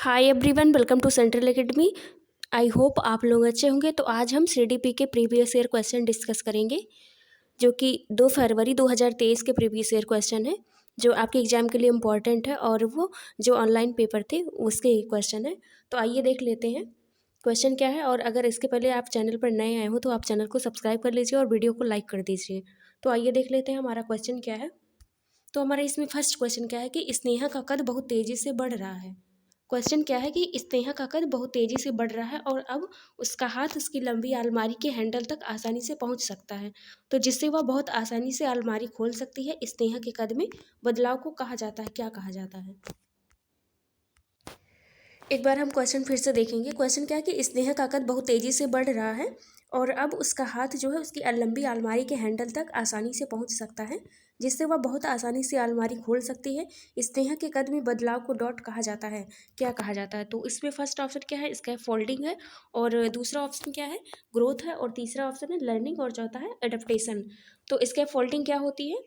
Hi everyone, welcome to central academy. I hope आप लोग अच्छे होंगे। तो आज हम सीडीपी के प्रीवियस ईयर क्वेश्चन डिस्कस करेंगे, जो कि 2 फरवरी 2023 के प्रीवियस ईयर क्वेश्चन है, जो आपके एग्जाम के लिए इम्पॉर्टेंट है और वो जो ऑनलाइन पेपर थे उसके क्वेश्चन है। तो आइए देख लेते हैं क्वेश्चन क्या है। और अगर इसके पहले आप चैनल पर नए आए हो तो आप चैनल को सब्सक्राइब कर लीजिए और वीडियो को लाइक कर दीजिए। तो आइए देख लेते हैं हमारा क्वेश्चन क्या है। तो हमारा इसमें फर्स्ट क्वेश्चन क्या है कि स्नेहा का कद बहुत तेज़ी से बढ़ रहा है। क्वेश्चन क्या है कि स्नेहा का कद बहुत तेज़ी से बढ़ रहा है और अब उसका हाथ उसकी लंबी अलमारी के हैंडल तक आसानी से पहुंच सकता है, तो जिससे वह बहुत आसानी से अलमारी खोल सकती है। स्नेहा के कद में बदलाव को कहा जाता है, क्या कहा जाता है। एक बार हम क्वेश्चन फिर से देखेंगे। क्वेश्चन क्या है कि स्नेहा का कद बहुत तेज़ी से बढ़ रहा है और अब उसका हाथ जो है उसकी लंबी अलमारी के हैंडल तक आसानी से पहुंच सकता है, जिससे वह बहुत आसानी से अलमारी खोल सकती है। स्नेहा के कद में बदलाव को डॉट कहा जाता है, क्या कहा जाता है। तो इसमें फर्स्ट ऑप्शन क्या है, इसका फोल्डिंग है, और दूसरा ऑप्शन क्या है, ग्रोथ है, और तीसरा ऑप्शन है लर्निंग, और चौथा है एडेप्टेशन। तो इसके फोल्डिंग क्या होती है,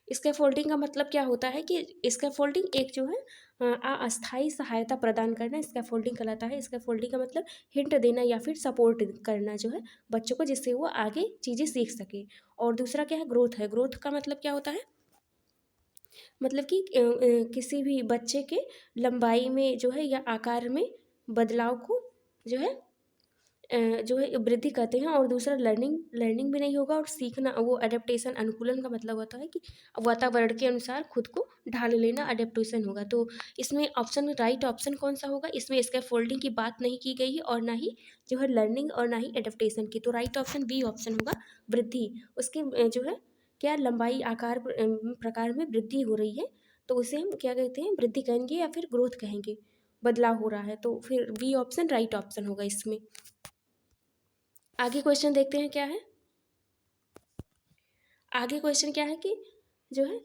स्कैफोल्डिंग का मतलब क्या होता है कि स्कैफोल्डिंग एक जो है अस्थायी सहायता प्रदान करना स्कैफोल्डिंग कहलाता है। स्कैफोल्डिंग का मतलब हिंट देना या फिर सपोर्ट करना जो है बच्चों को, जिससे वो आगे चीज़ें सीख सके। और दूसरा क्या है, ग्रोथ है। ग्रोथ का मतलब क्या होता है, मतलब कि किसी भी बच्चे के लंबाई में जो है या आकार में बदलाव को जो है वृद्धि करते हैं। और दूसरा लर्निंग, लर्निंग भी नहीं होगा, और सीखना वो एडेप्टेशन, अनुकूलन का मतलब होता है कि वातावरण के अनुसार खुद को ढाल लेना, एडेप्टेशन होगा। तो इसमें ऑप्शन राइट ऑप्शन कौन सा होगा, इसमें इसका फोल्डिंग की बात नहीं की गई है और ना ही जो है लर्निंग और ना ही एडेप्टेशन की। तो राइट ऑप्शन बी ऑप्शन होगा, वृद्धि। उसके जो है क्या लंबाई आकार प्रकार में वृद्धि हो रही है, तो उसे हम क्या कहते हैं, वृद्धि कहेंगे या फिर ग्रोथ कहेंगे, बदलाव हो रहा है। तो फिर बी ऑप्शन राइट ऑप्शन होगा इसमें। आगे क्वेश्चन देखते हैं क्या है। आगे क्वेश्चन क्या है कि जो है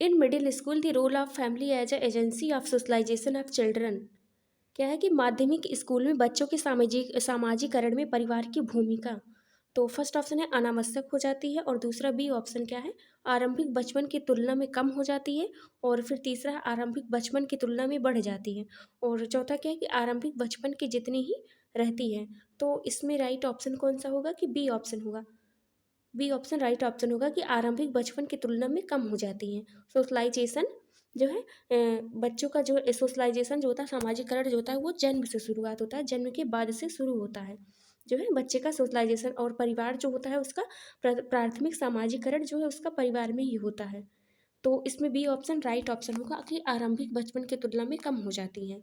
in middle school the role of family as agency of socialization of children. क्या है कि माध्यमिक स्कूल में बच्चों के सामाजिकरण में परिवार की भूमिका। तो फर्स्ट ऑप्शन है अनावश्यक हो जाती है, और दूसरा बी ऑप्शन क्या है, आरंभिक बचपन की तुलना में कम हो जाती है, और फिर तीसरा आरंभिक बचपन की तुलना में बढ़ जाती है, और चौथा क्या है कि आरंभिक बचपन की जितनी ही रहती है। तो इसमें राइट ऑप्शन कौन सा होगा, कि बी ऑप्शन होगा। बी ऑप्शन राइट ऑप्शन होगा कि आरंभिक बचपन की तुलना में कम हो जाती हैं। सोशलाइजेशन जो है बच्चों का जो सोशलाइजेशन जो होता है, सामाजिकरण जो होता है, वो जन्म से शुरुआत होता है, जन्म के बाद से शुरू होता है जो है बच्चे का सोशलाइजेशन। और परिवार जो होता है उसका प्राथमिक सामाजिकरण जो है उसका परिवार में ही होता है। तो इसमें बी ऑप्शन राइट ऑप्शन होगा कि आरंभिक बचपन की तुलना में कम हो जाती हैं।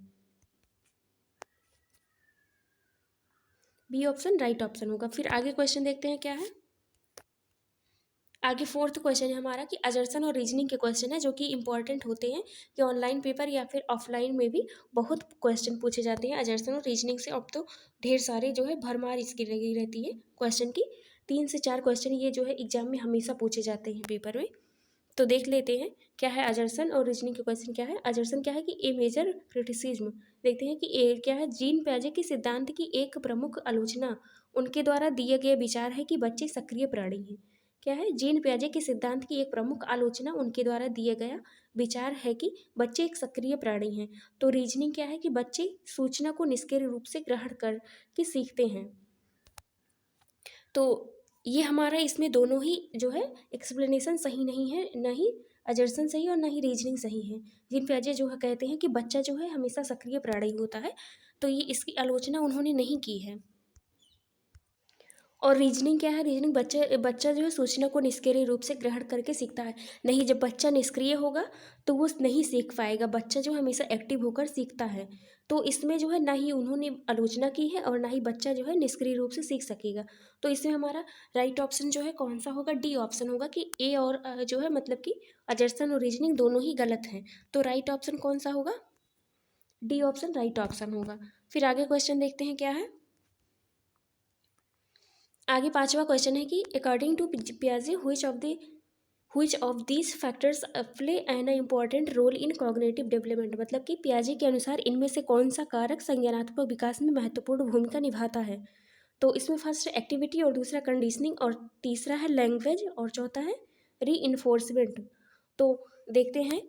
बी ऑप्शन राइट ऑप्शन होगा। फिर आगे क्वेश्चन देखते हैं क्या है। आगे फोर्थ क्वेश्चन है हमारा कि अजर्सन और रीजनिंग के क्वेश्चन है, जो कि इंपॉर्टेंट होते हैं कि ऑनलाइन पेपर या फिर ऑफलाइन में भी बहुत क्वेश्चन पूछे जाते हैं अजर्सन और रीजनिंग से। अब तो ढेर सारे जो है भरमार इसकी लगी रहती है क्वेश्चन की। 3 से 4 क्वेश्चन ये जो है एग्जाम में हमेशा पूछे जाते हैं पेपर में। तो देख लेते हैं क्या है अजर्सन और रीजनिंग के क्वेश्चन क्या है। अजर्सन क्या है कि ए मेजर क्रिटिसिज्म। देखते हैं कि ए क्या है, जीन पियाजे के सिद्धांत की एक प्रमुख आलोचना। उनके द्वारा दिए गए विचार है कि बच्चे सक्रिय प्राणी हैं। क्या है, जीन पियाजे के सिद्धांत की एक प्रमुख आलोचना, उनके द्वारा दिया गया विचार है कि बच्चे एक सक्रिय प्राणी हैं। तो रीजनिंग क्या है कि बच्चे सूचना को निष्क्रिय रूप से ग्रहण कर के सीखते हैं। तो ये हमारा इसमें दोनों ही जो है एक्सप्लेनेशन सही नहीं है, ना ही अजर्सन सही और ना ही रीजनिंग सही है। जीन पियाजे जो है कहते हैं कि बच्चा जो है हमेशा सक्रिय प्राणी होता है, तो ये इसकी आलोचना उन्होंने नहीं की है। और रीजनिंग क्या है, रीजनिंग बच्चा जो है सूचना को निष्क्रिय रूप से ग्रहण करके सीखता है। नहीं, जब बच्चा निष्क्रिय होगा तो वो नहीं सीख पाएगा। बच्चा जो हमेशा एक्टिव होकर सीखता है। तो इसमें जो है ना ही उन्होंने आलोचना की है और ना ही बच्चा जो है निष्क्रिय रूप से सीख सकेगा। तो इसमें हमारा राइट ऑप्शन जो है कौन सा होगा, डी ऑप्शन होगा कि ए और जो है मतलब कि अजर्सन और रीजनिंग दोनों ही गलत हैं। तो राइट ऑप्शन कौन सा होगा, डी ऑप्शन राइट ऑप्शन होगा। फिर आगे क्वेश्चन देखते हैं क्या है। आगे 5वां क्वेश्चन है कि अकॉर्डिंग टू पियाजे which of these factors play an important role in cognitive development। मतलब कि पियाजे के अनुसार इनमें से कौन सा कारक संज्ञानात्मक विकास में महत्वपूर्ण भूमिका निभाता है। तो इसमें फर्स्ट एक्टिविटी, और दूसरा कंडीशनिंग, और तीसरा है लैंग्वेज, और चौथा है री इन्फोर्समेंट। तो देखते हैं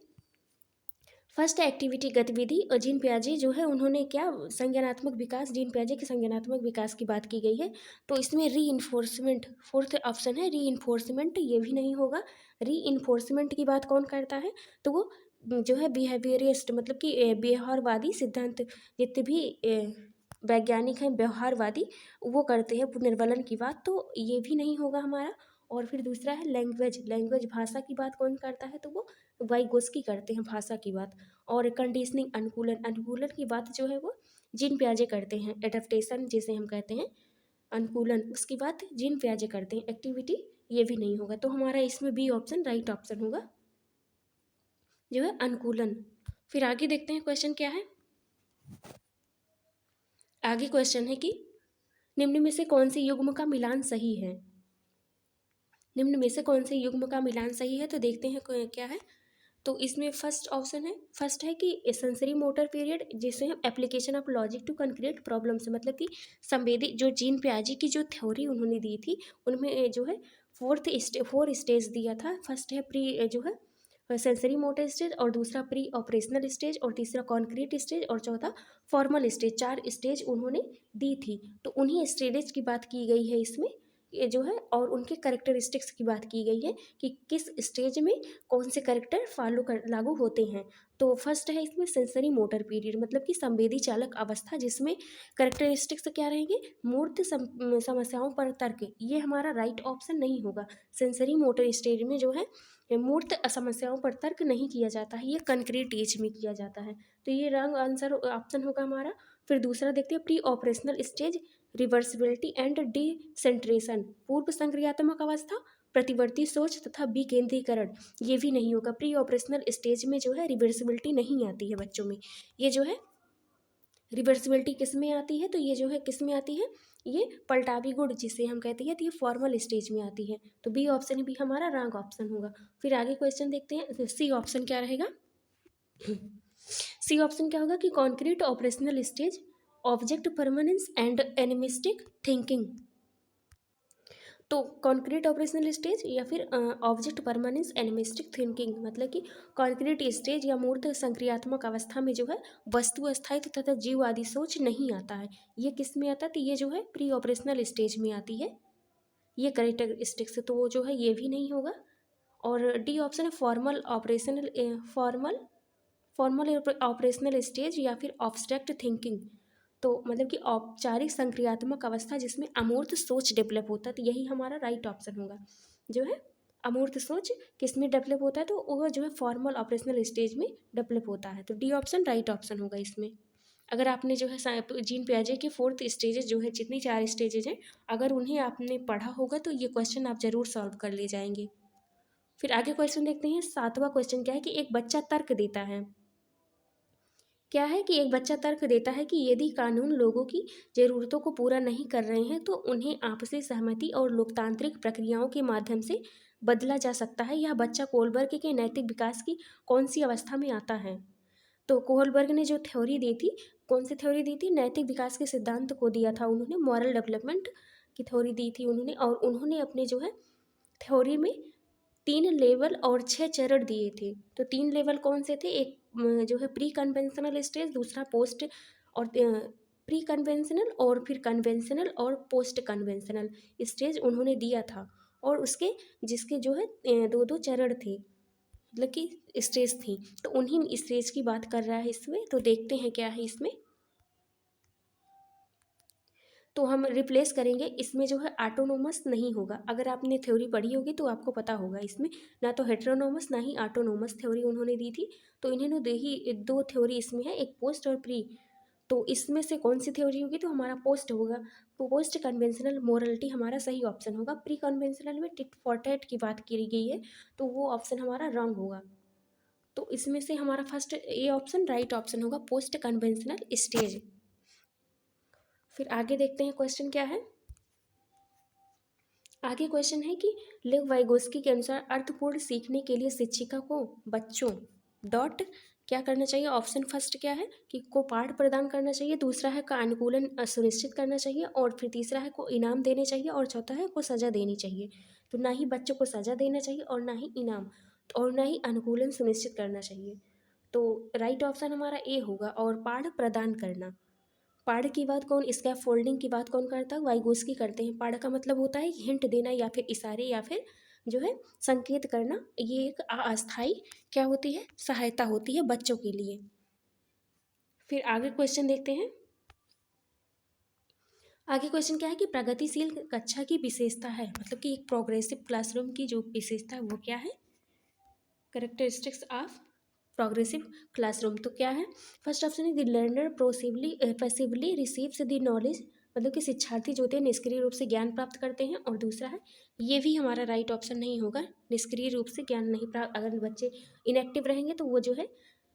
फर्स्ट एक्टिविटी गतिविधि और जीन पियाजे जो है उन्होंने क्या संज्ञानात्मक विकास, जीन पियाजे के संज्ञानात्मक विकास की बात की गई है। तो इसमें री इन्फोर्समेंट फोर्थ ऑप्शन है, री इन्फोर्समेंट, ये भी नहीं होगा। री इन्फोर्समेंट की बात कौन करता है, तो वो जो है बिहेवियरिस्ट, मतलब कि व्यवहारवादी सिद्धांत, जितने भी वैज्ञानिक हैं व्यवहारवादी, वो करते हैं पुनर्वलन की बात, तो ये भी नहीं होगा हमारा। और फिर दूसरा है लैंग्वेज, लैंग्वेज भाषा की बात कौन करता है, तो वो वाइगोस्की करते हैं भाषा की बात। और कंडीशनिंग अनुकूलन, अनुकूलन की बात जो है वो जीन पियाजे करते हैं। एडेप्टेशन जिसे हम कहते हैं अनुकूलन, उसकी बात जीन पियाजे करते हैं। एक्टिविटी ये भी नहीं होगा, तो हमारा इसमें बी ऑप्शन राइट ऑप्शन होगा, जो है अनुकूलन। फिर आगे देखते हैं क्वेश्चन क्या है। आगे क्वेश्चन है कि निम्न में से कौन से युग्म का मिलान सही है, निम्न में से कौन से युग्म का मिलान सही है, तो देखते हैं क्या है। तो इसमें फर्स्ट ऑप्शन है, फर्स्ट है कि सेंसरी मोटर पीरियड, जिसे हम application of logic to concrete problems, मतलब कि संवेदी, जो जीन पियाजे की जो थ्योरी उन्होंने दी थी उनमें जो है फोर स्टेज दिया था। फर्स्ट है प्री जो है सेंसरी मोटर स्टेज, और दूसरा प्री ऑपरेशनल स्टेज, और तीसरा कॉन्क्रीट स्टेज, और चौथा फॉर्मल स्टेज। 4 स्टेज उन्होंने दी थी, तो उन्हीं स्टेजेस की बात की गई है इसमें, ये जो है, और उनके करेक्टरिस्टिक्स की बात की गई है कि किस स्टेज में कौन से करेक्टर लागू होते हैं। तो फर्स्ट है इसमें सेंसरी मोटर पीरियड, मतलब कि संवेदी चालक अवस्था, जिसमें करेक्टरिस्टिक्स क्या रहेंगे, मूर्त समस्याओं पर तर्क, ये हमारा राइट ऑप्शन नहीं होगा। सेंसरी मोटर स्टेज में जो है मूर्त समस्याओं पर तर्क नहीं किया जाता है, ये कंक्रीट एज में किया जाता है, तो ये रॉन्ग आंसर ऑप्शन होगा हमारा। फिर दूसरा देखते हैं pre operational stage, reversibility and decentration, पूर्व संक्रियात्मक अवस्था, प्रतिवर्ती सोच तथा विकेंद्रीकरण, ये भी नहीं होगा। प्री ऑपरेशनल स्टेज में जो है रिवर्सिबिलिटी नहीं आती है बच्चों में, ये जो है रिवर्सिबिलिटी किस में आती है, तो ये जो है किस में आती है, ये पलटावी गुण जिसे हम कहते हैं, तो ये फॉर्मल स्टेज में आती है, तो बी ऑप्शन भी हमारा रॉन्ग ऑप्शन होगा। फिर आगे क्वेश्चन देखते हैं, सी ऑप्शन क्या रहेगा। सी ऑप्शन क्या होगा कि concrete operational stage, object permanence and animistic thinking, तो कॉन्क्रीट ऑपरेशनल स्टेज या फिर ऑब्जेक्ट परमानेंस एनिमिस्टिक थिंकिंग, मतलब कि कॉन्क्रीट स्टेज या मूर्त संक्रियात्मक अवस्था में जो है वस्तु अस्थायित्व तथा जीव आदि सोच नहीं आता है, ये किस में आता है, तो ये जो है प्री ऑपरेशनल स्टेज में आती है, ये करेक्टरिस्टिक्स, तो वो जो है ये भी नहीं होगा। और डी ऑप्शन है formal operational, formal operational stage या फिर ऑब्स्ट्रैक्ट थिंकिंग, तो मतलब कि औपचारिक संक्रियात्मक अवस्था जिसमें अमूर्त सोच डेवलप होता है, तो यही हमारा राइट ऑप्शन होगा, जो है अमूर्त सोच किस में डेवलप होता है, तो वो जो है फॉर्मल ऑपरेशनल स्टेज में डेवलप होता है, तो डी ऑप्शन राइट ऑप्शन होगा इसमें। अगर आपने जो है जीन पियाजे के 4th स्टेजेस जो है, जितनी 4 स्टेजेज हैं, अगर उन्हें आपने पढ़ा होगा तो ये क्वेश्चन आप ज़रूर सॉल्व कर ले जाएंगे। फिर आगे क्वेश्चन देखते हैं, 7वां क्वेश्चन क्या है कि एक बच्चा तर्क देता है, क्या है कि एक बच्चा तर्क देता है कि यदि कानून लोगों की ज़रूरतों को पूरा नहीं कर रहे हैं तो उन्हें आपसी सहमति और लोकतांत्रिक प्रक्रियाओं के माध्यम से बदला जा सकता है। यह बच्चा कोहलबर्ग के नैतिक विकास की कौन सी अवस्था में आता है, तो कोहलबर्ग ने जो थ्योरी दी थी, कौन सी थ्योरी दी थी, नैतिक विकास के सिद्धांत को दिया था उन्होंने, मॉरल डेवलपमेंट की थ्योरी दी थी उन्होंने, और उन्होंने अपने जो है थ्योरी में 3 लेवल और 6 चरण दिए थे। तो 3 लेवल कौन से थे, एक जो है प्री कन्वेंशनल स्टेज, दूसरा पोस्ट और प्री कन्वेंशनल, और फिर कन्वेंशनल और पोस्ट कन्वेंशनल स्टेज उन्होंने दिया था, और उसके जिसके जो है 2-2 चरण थे, मतलब कि स्टेज थी, तो उन्हीं स्टेज की बात कर रहा है इसमें। तो देखते हैं क्या है इसमें, तो हम रिप्लेस करेंगे इसमें, जो है ऑटोनोमस नहीं होगा। अगर आपने थ्योरी पढ़ी होगी तो आपको पता होगा, इसमें ना तो हेट्रोनोमस ना ही ऑटोनोमस थ्योरी उन्होंने दी थी, तो इन्होंने दो थ्योरी इसमें है, एक पोस्ट और प्री, तो इसमें से कौन सी थ्योरी होगी, तो हमारा पोस्ट होगा, तो पोस्ट कन्वेंशनल मोरलिटी हमारा सही ऑप्शन होगा। प्री कन्वेंशनल में टिट फॉर टैट की बात की गई है, तो वो ऑप्शन हमारा रॉन्ग होगा, तो इसमें से हमारा first A option right option होगा, पोस्ट कन्वेंशनल स्टेज। फिर आगे देखते हैं क्वेश्चन क्या है। आगे क्वेश्चन है कि लेव वाइगोस्की के अनुसार अर्थपूर्ण सीखने के लिए शिक्षिका को बच्चों डॉट क्या करना चाहिए, ऑप्शन फर्स्ट क्या है कि को पाठ प्रदान करना चाहिए, दूसरा है का अनुकूलन सुनिश्चित करना चाहिए, और फिर तीसरा है को इनाम देने चाहिए, और चौथा है को सज़ा देनी चाहिए। तो ना ही बच्चों को सज़ा देना चाहिए और ना ही इनाम, और ना ही अनुकूलन सुनिश्चित करना चाहिए। तो राइट ऑप्शन हमारा ए होगा। और पाढ़ प्रदान करना, पाढ़ की बात कौन, स्कैफ फोल्डिंग की बात कौन करता है, वाइगोस्की करते हैं। पाढ़ का मतलब होता है हिंट देना या फिर इशारे या फिर जो है संकेत करना। ये एक अस्थाई क्या होती है, सहायता होती है बच्चों के लिए। फिर आगे क्वेश्चन देखते हैं। आगे क्वेश्चन क्या है कि प्रगतिशील कक्षा की विशेषता है, मतलब कि एक प्रोग्रेसिव क्लासरूम की जो विशेषता है वो क्या है, करेक्टरिस्टिक्स ऑफ प्रोग्रेसिव क्लासरूम। तो क्या है, फर्स्ट ऑप्शन है the learner passively receives the knowledge, मतलब कि शिक्षार्थी जो होते हैं निष्क्रिय रूप से ज्ञान प्राप्त करते हैं। और दूसरा है, ये भी हमारा राइट ऑप्शन नहीं होगा, निष्क्रिय रूप से ज्ञान नहीं प्राप्त, अगर बच्चे इनएक्टिव रहेंगे तो वो जो है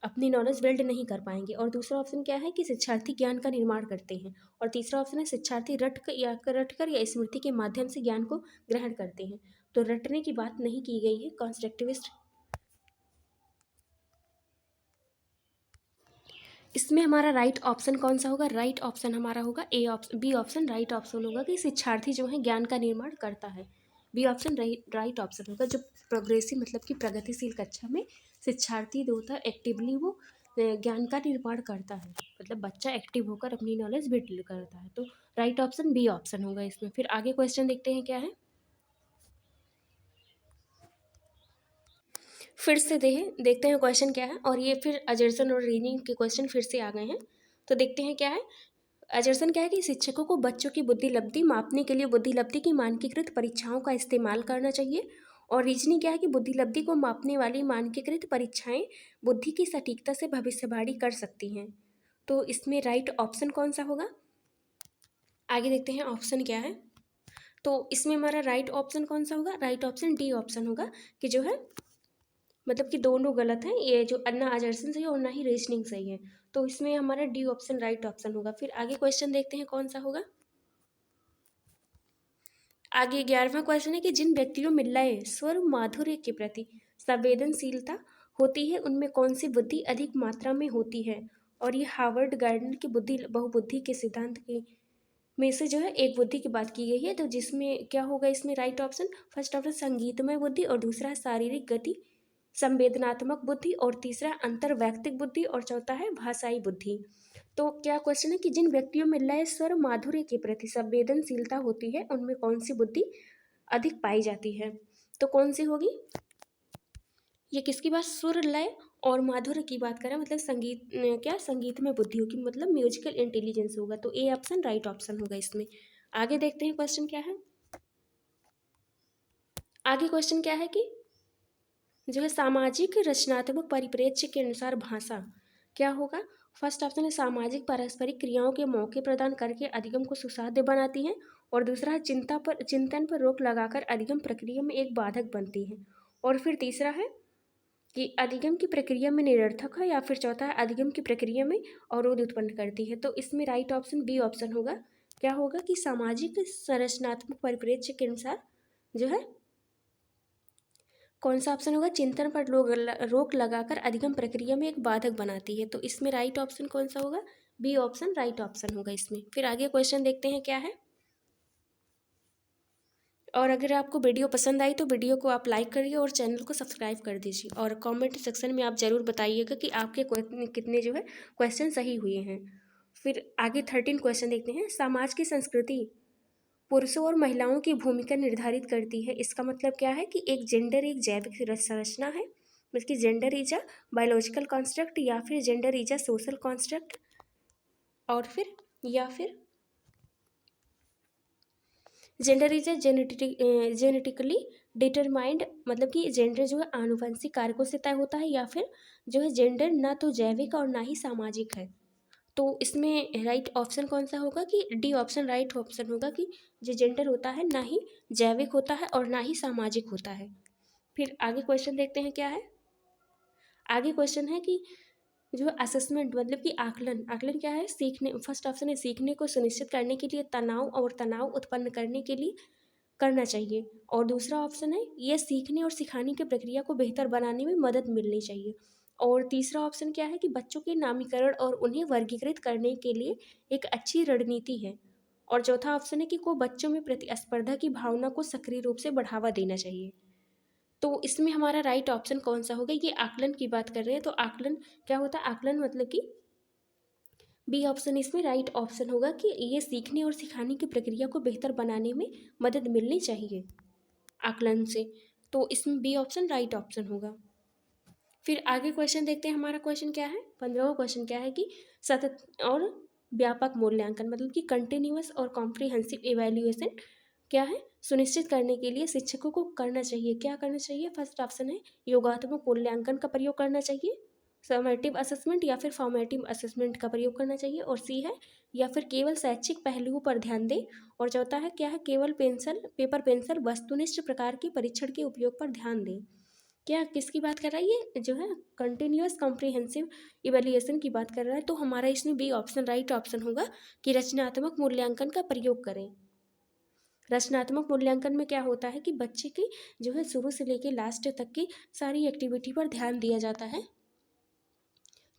अपनी नॉलेज बिल्ड नहीं कर पाएंगे। और दूसरा ऑप्शन क्या है कि शिक्षार्थी ज्ञान का निर्माण करते हैं। और तीसरा ऑप्शन है शिक्षार्थी रटकर या स्मृति के माध्यम से ज्ञान को ग्रहण करते हैं। तो रटने की बात नहीं की गई है कॉन्स्ट्रक्टिविस्ट। इसमें हमारा राइट ऑप्शन कौन सा होगा, राइट ऑप्शन हमारा होगा A option, B option right option होगा कि शिक्षार्थी जो है ज्ञान का निर्माण करता है। बी ऑप्शन राइट ऑप्शन होगा। जो प्रोग्रेसिव मतलब कि प्रगतिशील कक्षा में शिक्षार्थी जो होता है एक्टिवली वो ज्ञान का निर्माण करता है, मतलब बच्चा एक्टिव होकर अपनी नॉलेज बिल्ड करता है। तो राइट ऑप्शन बी ऑप्शन होगा इसमें। फिर आगे क्वेश्चन देखते हैं क्या है। फिर से देखते हैं क्वेश्चन क्या है। और ये फिर अजर्सन और रीजनिंग के क्वेश्चन फिर से आ गए हैं। तो देखते हैं क्या है। अजर्सन क्या है कि शिक्षकों को बच्चों की बुद्धिलब्धि मापने के लिए बुद्धिलब्धि की मानकीकृत परीक्षाओं का इस्तेमाल करना चाहिए। और रीजनिंग क्या है कि बुद्धिलब्धि को मापने वाली मानकीकृत परीक्षाएं बुद्धि की सटीकता से भविष्यवाणी कर सकती हैं। तो इसमें राइट ऑप्शन कौन सा होगा, आगे देखते हैं ऑप्शन क्या है। तो इसमें हमारा राइट ऑप्शन कौन सा होगा, राइट ऑप्शन डी ऑप्शन होगा कि जो है मतलब कि दोनों गलत हैं, ये जो ना अजर्सन सही है और ना ही रीजनिंग सही है। तो इसमें हमारा डी ऑप्शन राइट ऑप्शन होगा। फिर आगे क्वेश्चन देखते हैं कौन सा होगा। आगे 11वां क्वेश्चन है कि जिन व्यक्तियों में लय स्वर माधुर्य के प्रति संवेदनशीलता होती है उनमें कौन सी बुद्धि अधिक मात्रा में होती है। और ये हार्वर्ड गार्डन की बुद्धि बहुबुद्धि के सिद्धांत की में से जो है एक बुद्धि की बात की गई है। तो जिसमें क्या होगा, इसमें राइट ऑप्शन फर्स्ट ऑप्शन संगीतमय बुद्धि, और दूसरा है शारीरिक गति संवेदनात्मक बुद्धि, और तीसरा अंतर्वैयक्तिक बुद्धि, और चौथा है भाषाई बुद्धि। तो क्या क्वेश्चन है कि जिन व्यक्तियों में लय स्वर माधुर्य के प्रति संवेदनशीलता होती है उनमें कौन सी बुद्धि अधिक पाई जाती है। तो कौन सी होगी, ये किसकी बात, सुर लय और माधुर्य की बात करें, मतलब संगीत क्या संगीत में बुद्धि होगी, मतलब म्यूजिकल इंटेलिजेंस होगा। तो ए ऑप्शन राइट ऑप्शन होगा इसमें। आगे देखते हैं क्वेश्चन क्या है। आगे क्वेश्चन क्या है कि जो है सामाजिक रचनात्मक परिप्रेक्ष्य के अनुसार भाषा क्या होगा। फर्स्ट ऑप्शन है सामाजिक पारस्परिक क्रियाओं के मौके प्रदान करके अधिगम को सुसाध्य बनाती है। और दूसरा है चिंतन पर रोक लगाकर अधिगम प्रक्रिया में एक बाधक बनती है। और फिर तीसरा है कि अधिगम की प्रक्रिया में निरर्थक है। या फिर चौथा है अधिगम की प्रक्रिया में अवरोध उत्पन्न करती है। तो इसमें राइट ऑप्शन बी ऑप्शन होगा। क्या होगा कि सामाजिक संरचनात्मक परिप्रेक्ष्य के अनुसार जो है कौन सा ऑप्शन होगा, चिंतन पर रोक लगाकर अधिगम प्रक्रिया में एक बाधक बनाती है। तो इसमें राइट ऑप्शन कौन सा होगा, बी ऑप्शन राइट ऑप्शन होगा इसमें। फिर आगे क्वेश्चन देखते हैं क्या है। और अगर आपको वीडियो पसंद आई तो वीडियो को आप लाइक करिए और चैनल को सब्सक्राइब कर दीजिए। और कमेंट सेक्शन में आप ज़रूर बताइएगा कि आपके कितने जो है क्वेश्चन सही हुए हैं। फिर आगे 13 क्वेश्चन देखते हैं। समाज की संस्कृति पुरुषों और महिलाओं की भूमिका निर्धारित करती है। इसका मतलब क्या है कि एक जेंडर एक जैविक संरचना है, बल्कि gender is a biological construct, या फिर gender is a social construct, और फिर या फिर gender is a genetically determined, मतलब कि जेंडर जो है आनुवंशिक कारकों से तय होता है, या फिर जो है जेंडर ना तो जैविक और ना ही सामाजिक है। तो इसमें राइट ऑप्शन कौन सा होगा कि डी ऑप्शन राइट ऑप्शन होगा कि जो जेंडर होता है ना ही जैविक होता है और ना ही सामाजिक होता है। फिर आगे क्वेश्चन देखते हैं क्या है। आगे क्वेश्चन है कि जो असेसमेंट मतलब कि आकलन, आकलन क्या है, सीखने, फर्स्ट ऑप्शन है सीखने को सुनिश्चित करने के लिए तनाव और तनाव उत्पन्न करने के लिए करना चाहिए। और दूसरा ऑप्शन है यह सीखने और सिखाने की प्रक्रिया को बेहतर बनाने में मदद मिलनी चाहिए। और तीसरा ऑप्शन क्या है कि बच्चों के नामीकरण और उन्हें वर्गीकृत करने के लिए एक अच्छी रणनीति है। और चौथा ऑप्शन है कि को बच्चों में प्रतिस्पर्धा की भावना को सक्रिय रूप से बढ़ावा देना चाहिए। तो इसमें हमारा राइट ऑप्शन कौन सा होगा? ये आकलन की बात कर रहे हैं, तो आकलन क्या होता है? आकलन मतलब कि बी ऑप्शन इसमें राइट ऑप्शन होगा कि ये सीखने और सिखाने की प्रक्रिया को बेहतर बनाने में मदद मिलनी चाहिए आकलन से। तो इसमें बी ऑप्शन राइट ऑप्शन होगा। फिर आगे क्वेश्चन देखते हैं, हमारा क्वेश्चन क्या है? 15वां क्वेश्चन क्या है कि सतत और व्यापक मूल्यांकन मतलब कि कंटिन्यूअस और कॉम्प्रिहेंसिव इवैल्यूएशन क्या है? सुनिश्चित करने के लिए शिक्षकों को करना चाहिए, क्या करना चाहिए? फर्स्ट ऑप्शन है योगात्मक मूल्यांकन का प्रयोग करना चाहिए, समेटिव असेसमेंट या फिर फॉर्मेटिव असेसमेंट का प्रयोग करना चाहिए, और सी है या फिर केवल शैक्षिक पहलुओं पर ध्यान दें, और चौथा है क्या है? केवल पेपर पेंसिल वस्तुनिष्ठ प्रकार के परीक्षण के उपयोग पर ध्यान दें। क्या किसकी बात कर रहा है? ये जो है कंटिन्यूअस कॉम्प्रिहेंसिव इवैल्यूएशन की बात कर रहा है। तो हमारा इसमें बी ऑप्शन राइट ऑप्शन होगा कि रचनात्मक मूल्यांकन का प्रयोग करें। रचनात्मक मूल्यांकन में क्या होता है कि बच्चे की जो है शुरू से लेकर लास्ट तक की सारी एक्टिविटी पर ध्यान दिया जाता है,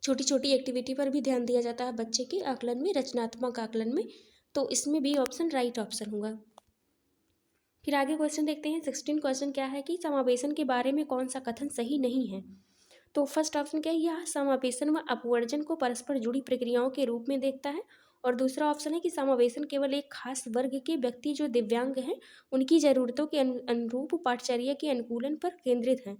छोटी छोटी एक्टिविटी पर भी ध्यान दिया जाता है बच्चे के आकलन में, रचनात्मक आकलन में। तो इसमें बी ऑप्शन राइट ऑप्शन होगा। फिर आगे क्वेश्चन देखते हैं। 16 क्वेश्चन क्या है कि समावेशन के बारे में कौन सा कथन सही नहीं है? तो फर्स्ट ऑप्शन क्या है? यह समावेशन व अपवर्जन को परस्पर जुड़ी प्रक्रियाओं के रूप में देखता है, और दूसरा ऑप्शन है कि समावेशन केवल एक खास वर्ग के व्यक्ति जो दिव्यांग हैं उनकी ज़रूरतों के अनुरूप पाठचर्या के अनुकूलन पर केंद्रित है,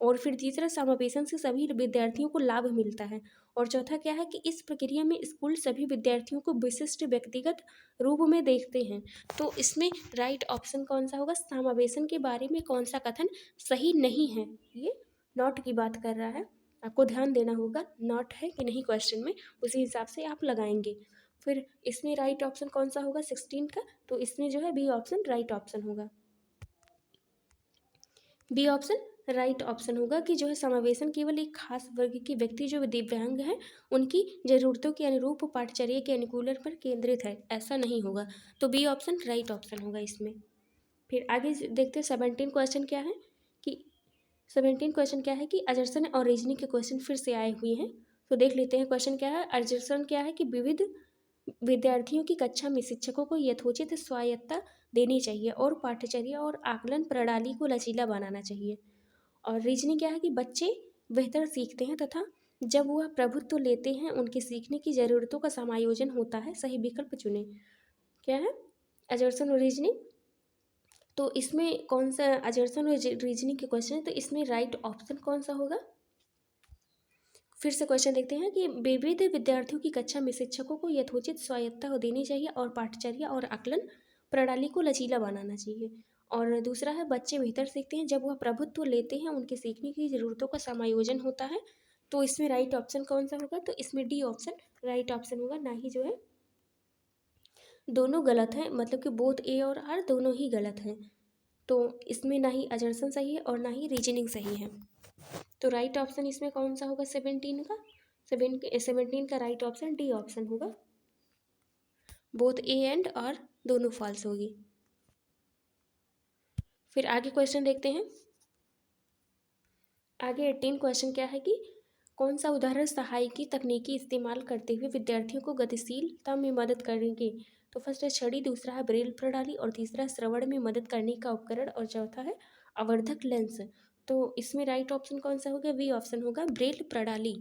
और फिर तीसरा समावेशन से सभी विद्यार्थियों को लाभ मिलता है, और चौथा क्या है कि इस प्रक्रिया में स्कूल सभी विद्यार्थियों को विशिष्ट व्यक्तिगत रूप में देखते हैं। तो इसमें राइट ऑप्शन कौन सा होगा? समावेशन के बारे में कौन सा कथन सही नहीं है? ये नॉट की बात कर रहा है, आपको ध्यान देना होगा नॉट है कि नहीं क्वेश्चन में, उसी हिसाब से आप लगाएंगे। फिर इसमें राइट ऑप्शन कौन सा होगा 16 का? तो इसमें जो है बी ऑप्शन राइट ऑप्शन होगा। बी ऑप्शन राइट ऑप्शन होगा कि जो है समावेशन केवल एक खास वर्ग के व्यक्ति जो दिव्यांग हैं उनकी ज़रूरतों के अनुरूप पाठचर्या के अनुकूलन पर केंद्रित है, ऐसा नहीं होगा। तो बी ऑप्शन राइट ऑप्शन होगा इसमें। फिर आगे देखते हैं 17 क्वेश्चन क्या है कि 17 क्वेश्चन क्या है कि अजर्सन और रीजनिंग के क्वेश्चन फिर से आए हुए हैं। तो देख लेते हैं क्वेश्चन क्या है। अजर्सन क्या है कि विविध विद्यार्थियों की कक्षा में शिक्षकों को यथोचित स्वायत्तता देनी चाहिए और पाठ्यचर्या और आकलन प्रणाली को लचीला बनाना चाहिए। और रीजनिंग क्या है कि बच्चे बेहतर सीखते हैं तथा जब वह प्रभुत्व लेते हैं उनके सीखने की ज़रूरतों का समायोजन होता है, सही विकल्प चुनें। क्या है? अजर्सन और रीजनिंग। तो इसमें कौन सा अजर्सन और रीजनिंग के क्वेश्चन है, तो इसमें राइट ऑप्शन कौन सा होगा? फिर से क्वेश्चन देखते हैं कि विविध विद्यार्थियों की कक्षा में शिक्षकों को यथोचित स्वायत्तता देनी चाहिए और पाठचर्या और आकलन प्रणाली को लचीला बनाना चाहिए। और दूसरा है बच्चे बेहतर सीखते हैं जब वह प्रभुत्व लेते हैं उनके सीखने की ज़रूरतों का समायोजन होता है। तो इसमें राइट ऑप्शन कौन सा होगा? तो इसमें डी ऑप्शन राइट ऑप्शन होगा, ना ही जो है दोनों गलत हैं, मतलब कि बोथ ए और आर दोनों ही गलत हैं। तो इसमें ना ही अजर्सन सही है और ना ही रीजनिंग सही है। तो राइट ऑप्शन इसमें कौन सा होगा 17 का? 17 का राइट ऑप्शन डी ऑप्शन होगा, बोथ ए एंड आर दोनों फॉल्स होगी। फिर आगे क्वेश्चन देखते हैं। आगे 18 क्वेश्चन क्या है कि कौन सा उदाहरण सहायकी तकनीकी इस्तेमाल करते हुए विद्यार्थियों को गतिशीलता में मदद करेंगे? तो फर्स्ट है छड़ी, दूसरा है ब्रेल प्रणाली, और तीसरा है श्रवण में मदद करने का उपकरण, और चौथा है आवर्धक लेंस। तो इसमें राइट ऑप्शन कौन सा होगा? बी ऑप्शन होगा ब्रेल प्रणाली।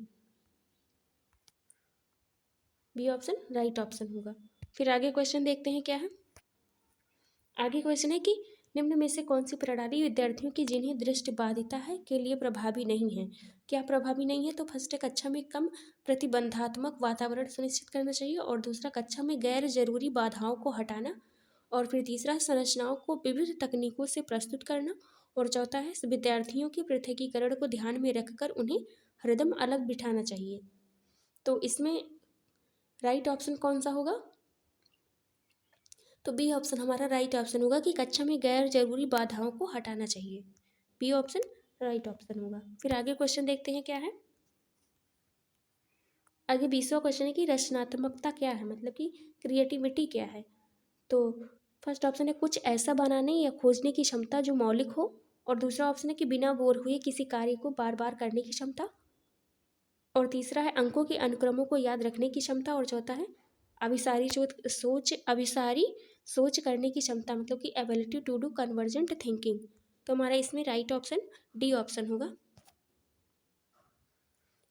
बी ऑप्शन राइट ऑप्शन होगा। फिर आगे क्वेश्चन देखते हैं क्या है। आगे क्वेश्चन है कि निम्न में से कौन सी प्रणाली विद्यार्थियों की जिन्हें दृष्टि बाधिता है के लिए प्रभावी नहीं है? क्या प्रभावी नहीं है? तो फर्स्ट है कक्षा में कम प्रतिबंधात्मक वातावरण सुनिश्चित करना चाहिए, और दूसरा कक्षा में गैर जरूरी बाधाओं को हटाना, और फिर तीसरा संरचनाओं को विविध तकनीकों से प्रस्तुत करना, और चौथा है विद्यार्थियों के पृथकीकरण को ध्यान में रखकर उन्हें हरदम अलग बिठाना चाहिए। तो इसमें राइट ऑप्शन कौन सा होगा? तो बी ऑप्शन हमारा राइट ऑप्शन होगा कि कक्षा में गैर जरूरी बाधाओं को हटाना चाहिए। बी ऑप्शन राइट ऑप्शन होगा। फिर आगे क्वेश्चन देखते हैं क्या है। आगे 20वां क्वेश्चन है कि रचनात्मकता क्या है, मतलब कि क्रिएटिविटी क्या है? तो फर्स्ट ऑप्शन है कुछ ऐसा बनाने या खोजने की क्षमता जो मौलिक हो, और दूसरा ऑप्शन है कि बिना बोर हुए किसी कार्य को बार बार करने की क्षमता, और तीसरा है अंकों के अनुक्रमों को याद रखने की क्षमता, और चौथा है अभिसारी सोच करने की क्षमता, मतलब कि ability to do convergent thinking. तो हमारा इसमें राइट ऑप्शन डी ऑप्शन होगा।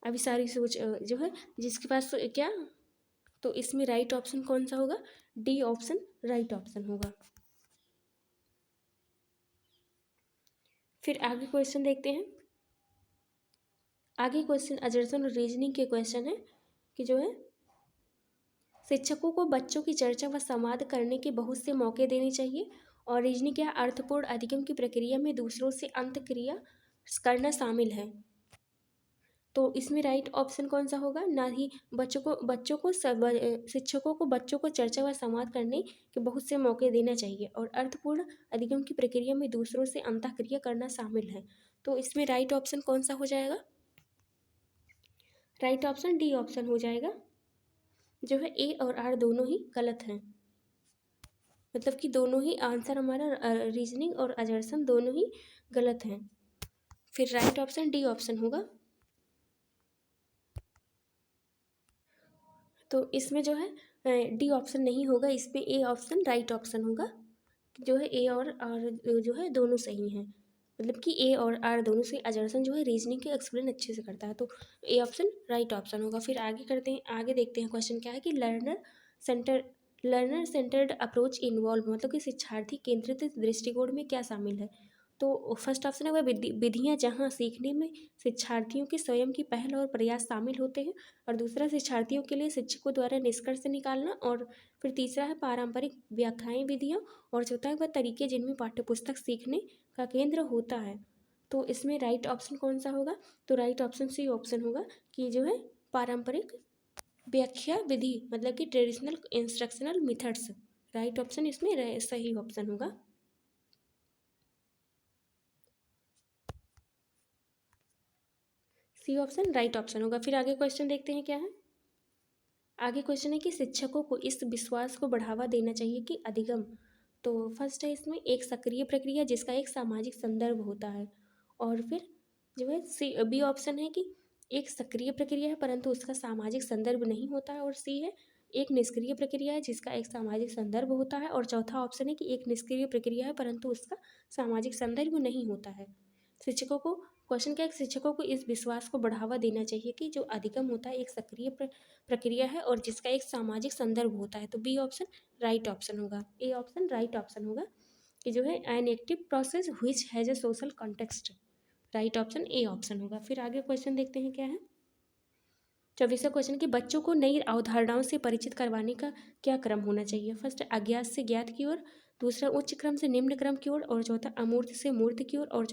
अभी सारी सोच जो है जिसके पास क्या, तो इसमें राइट ऑप्शन कौन सा होगा, डी ऑप्शन राइट ऑप्शन होगा। फिर आगे क्वेश्चन देखते हैं। आगे क्वेश्चन अजर्सन और रीजनिंग के क्वेश्चन है कि जो है शिक्षकों को बच्चों की चर्चा व संवाद करने के बहुत से मौके देने चाहिए और रीजनिंग क्या अर्थपूर्ण अधिगम की प्रक्रिया में दूसरों से अंतक्रिया करना शामिल है। तो इसमें राइट ऑप्शन कौन सा होगा, ना ही शिक्षकों को बच्चों को चर्चा व संवाद करने के बहुत से मौके देना चाहिए और अर्थपूर्ण अधिगम की प्रक्रिया में दूसरों से अंतःक्रिया करना शामिल है। तो इसमें राइट ऑप्शन कौन सा हो जाएगा, राइट ऑप्शन डी ऑप्शन हो जाएगा। जो है ए और आर दोनों ही गलत हैं, मतलब कि दोनों ही आंसर हमारा रीजनिंग और अजर्सन दोनों ही गलत हैं। फिर राइट ऑप्शन डी ऑप्शन होगा। तो इसमें जो है डी ऑप्शन नहीं होगा, इसमें ए ऑप्शन राइट ऑप्शन होगा। जो है ए और आर जो है दोनों सही हैं, मतलब कि ए और आर दोनों से अजर्सन जो है रीजनिंग के एक्सप्लेन अच्छे से करता है, तो ए ऑप्शन राइट ऑप्शन होगा। फिर आगे करते हैं, आगे देखते हैं क्वेश्चन क्या है कि लर्नर सेंटर्ड अप्रोच इन्वॉल्व, मतलब कि शिक्षार्थी केंद्रित दृष्टिकोण में क्या शामिल है। तो फर्स्ट ऑप्शन है वह विधियाँ जहाँ सीखने में शिक्षार्थियों के स्वयं की पहल और प्रयास शामिल होते हैं, और दूसरा शिक्षार्थियों के लिए शिक्षकों द्वारा निष्कर्ष निकालना, और फिर तीसरा है पारंपरिक व्याख्याएं विधियाँ, और चौथा है वह तरीके जिनमें पाठ्यपुस्तक सीखने का केंद्र होता है। तो इसमें राइट ऑप्शन कौन सा होगा, तो राइट ऑप्शन सी ऑप्शन होगा कि जो है पारंपरिक व्याख्या विधि, मतलब कि traditional instructional methods, right option इसमें सही ऑप्शन होगा। सी ऑप्शन राइट ऑप्शन होगा। फिर आगे क्वेश्चन देखते हैं क्या है। आगे क्वेश्चन है कि शिक्षकों को इस विश्वास को बढ़ावा देना चाहिए कि अधिगम, तो फर्स्ट है इसमें एक सक्रिय प्रक्रिया जिसका एक सामाजिक संदर्भ होता है, और फिर जो है सी बी ऑप्शन है कि एक सक्रिय प्रक्रिया है परंतु उसका सामाजिक संदर्भ नहीं होता है, और सी है एक निष्क्रिय प्रक्रिया है जिसका एक सामाजिक संदर्भ होता है, और चौथा ऑप्शन है कि एक निष्क्रिय प्रक्रिया है परंतु उसका सामाजिक संदर्भ नहीं होता है। शिक्षकों को क्वेश्चन क्या है, शिक्षकों को इस विश्वास को बढ़ावा देना चाहिए कि जो अधिगम होता है एक सक्रिय प्रक्रिया है और जिसका एक सामाजिक संदर्भ होता है, तो बी ऑप्शन राइट ऑप्शन होगा। ए ऑप्शन राइट ऑप्शन होगा कि जो है an active process which has a social context, right option A option होगा। फिर आगे क्वेश्चन देखते हैं क्या है। 24वां क्वेश्चन कि बच्चों को नई अवधारणाओं से परिचित करवाने का क्या क्रम होना चाहिए। फर्स्ट अज्ञात से ज्ञात की ओर, दूसरा उच्च क्रम से निम्न क्रम की ओर, और चौथा अमूर्त से मूर्त की ओर, और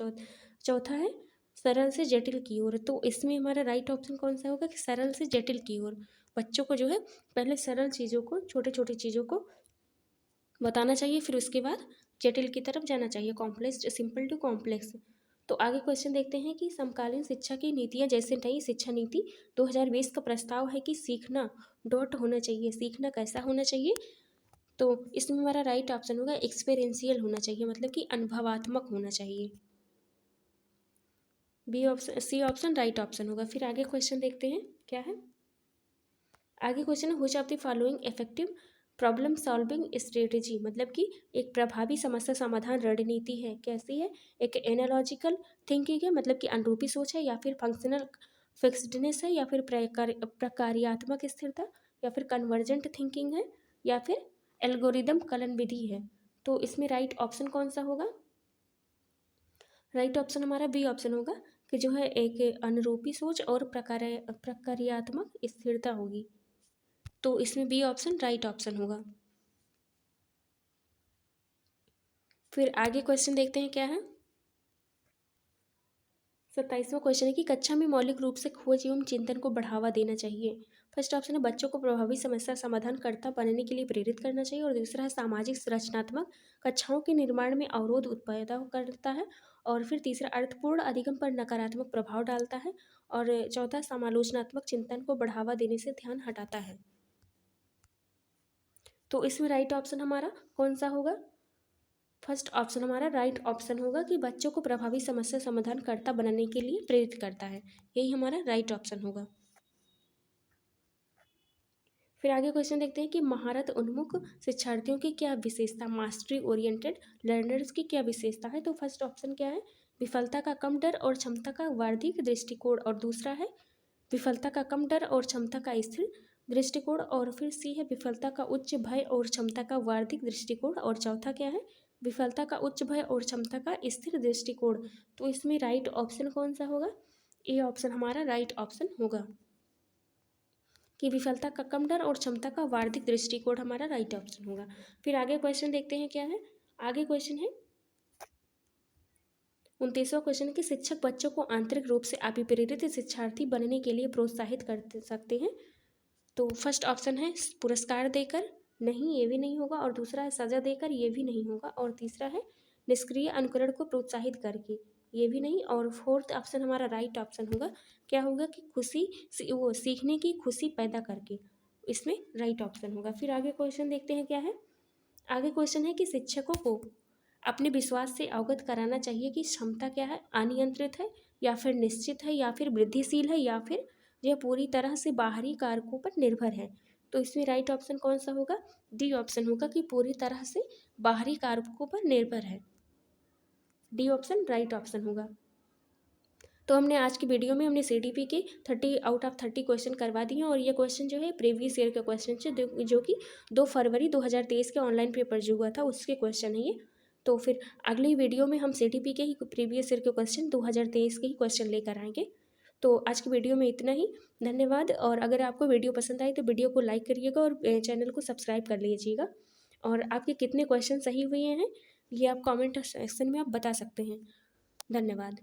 चौथा है सरल से जटिल की ओर। तो इसमें हमारा राइट ऑप्शन कौन सा होगा कि सरल से जटिल की ओर। बच्चों को जो है पहले सरल चीज़ों को, छोटे छोटे चीज़ों को बताना चाहिए, फिर उसके बाद जटिल की तरफ जाना चाहिए, कॉम्प्लेक्स सिंपल टू कॉम्प्लेक्स। तो आगे क्वेश्चन देखते हैं कि समकालीन शिक्षा की नीतियाँ, जैसे नई शिक्षा नीति 2020 का प्रस्ताव है कि सीखना डॉट होना चाहिए, सीखना कैसा होना चाहिए। तो इसमें हमारा राइट ऑप्शन होगा एक्सपीरियंशियल होना चाहिए, मतलब कि अनुभवात्मक होना चाहिए। B option C option right option होगा। फिर आगे क्वेश्चन देखते हैं क्या है। आगे क्वेश्चन है which of the following effective problem solving strategy, मतलब कि एक प्रभावी समस्या समाधान रणनीति है, कैसी है, एक एनालॉजिकल थिंकिंग है, मतलब कि अनुरूपी सोच है, या फिर फंक्शनल फिक्स्डनेस है, या फिर प्रकार्यात्मक स्थिरता, या फिर कन्वर्जेंट थिंकिंग है, या फिर एल्गोरिदम कलन विधि है। तो इसमें राइट ऑप्शन कौन सा होगा, राइट ऑप्शन हमारा बी ऑप्शन होगा कि जो है एक अनुरूपी सोच और प्रकार्यात्मक स्थिरता होगी। तो इसमें बी ऑप्शन राइट ऑप्शन होगा। फिर आगे क्वेश्चन देखते हैं क्या है। 27वां क्वेश्चन है कि कक्षा में मौलिक रूप से खोज एवं चिंतन को बढ़ावा देना चाहिए। फर्स्ट ऑप्शन है बच्चों को प्रभावी समस्या समाधानकर्ता बनने के लिए प्रेरित करना चाहिए, और दूसरा है सामाजिक रचनात्मक कक्षाओं के निर्माण में अवरोध उत्पन्न करता है, और फिर तीसरा अर्थपूर्ण अधिगम पर नकारात्मक प्रभाव डालता है, और चौथा समालोचनात्मक चिंतन को बढ़ावा देने से ध्यान हटाता है। तो इसमें राइट ऑप्शन हमारा कौन सा होगा, फर्स्ट ऑप्शन हमारा राइट ऑप्शन होगा कि बच्चों को प्रभावी समस्या समाधानकर्ता बनाने के लिए प्रेरित करता है, यही हमारा राइट ऑप्शन होगा। फिर आगे क्वेश्चन देखते हैं कि महारत उन्मुख शिक्षार्थियों की क्या विशेषता, मास्टरी ओरिएंटेड लर्नर्स की क्या विशेषता है। तो फर्स्ट ऑप्शन क्या है, विफलता का कम डर और क्षमता का वर्धित दृष्टिकोण, और दूसरा है विफलता का कम डर और क्षमता का स्थिर दृष्टिकोण, और फिर सी है विफलता का उच्च भय और क्षमता का वर्धित दृष्टिकोण, और चौथा क्या है, विफलता का उच्च भय और क्षमता का स्थिर दृष्टिकोण। तो इसमें राइट ऑप्शन कौन सा होगा, ए ऑप्शन हमारा राइट ऑप्शन होगा कि विफलता का कम डर और क्षमता का वार्षिक दृष्टिकोण हमारा राइट ऑप्शन होगा। फिर आगे क्वेश्चन देखते हैं क्या है। आगे क्वेश्चन है 29वां क्वेश्चन कि शिक्षक बच्चों को आंतरिक रूप से अभिप्रेरित शिक्षार्थी बनने के लिए प्रोत्साहित कर सकते हैं। तो फर्स्ट ऑप्शन है पुरस्कार देकर, नहीं ये भी नहीं होगा, और दूसरा है सजा देकर, ये भी नहीं होगा, और तीसरा है निष्क्रिय अनुकरण को प्रोत्साहित करके, ये भी नहीं, और फोर्थ ऑप्शन हमारा राइट ऑप्शन होगा, क्या होगा कि खुशी वो सीखने की खुशी पैदा करके, इसमें राइट ऑप्शन होगा। फिर आगे क्वेश्चन देखते हैं क्या है। आगे क्वेश्चन है कि शिक्षकों को अपने विश्वास से अवगत कराना चाहिए कि क्षमता क्या है, अनियंत्रित है या फिर निश्चित है या फिर वृद्धिशील है या फिर यह पूरी तरह से बाहरी कारकों पर निर्भर है। तो इसमें राइट ऑप्शन कौन सा होगा, डी ऑप्शन होगा कि पूरी तरह से बाहरी कारकों पर निर्भर है, डी ऑप्शन राइट ऑप्शन होगा। तो हमने आज की वीडियो में हमने CDP के 30 आउट ऑफ 30 क्वेश्चन करवा दिए हैं, और ये क्वेश्चन जो है प्रीवियस ईयर के क्वेश्चन है, जो कि 2 फरवरी 2023 के ऑनलाइन पेपर जो हुआ था उसके क्वेश्चन है ये। तो फिर अगली वीडियो में हम CDP के ही प्रीवियस ईयर के क्वेश्चन 2023 के ही क्वेश्चन लेकर आएंगे। तो आज की वीडियो में इतना ही, धन्यवाद। और अगर आपको वीडियो पसंद आई तो वीडियो को लाइक करिएगा और चैनल को सब्सक्राइब कर लीजिएगा। और आपके कितने क्वेश्चन सही हुए हैं ये आप कॉमेंट सेक्शन में आप बता सकते हैं। धन्यवाद।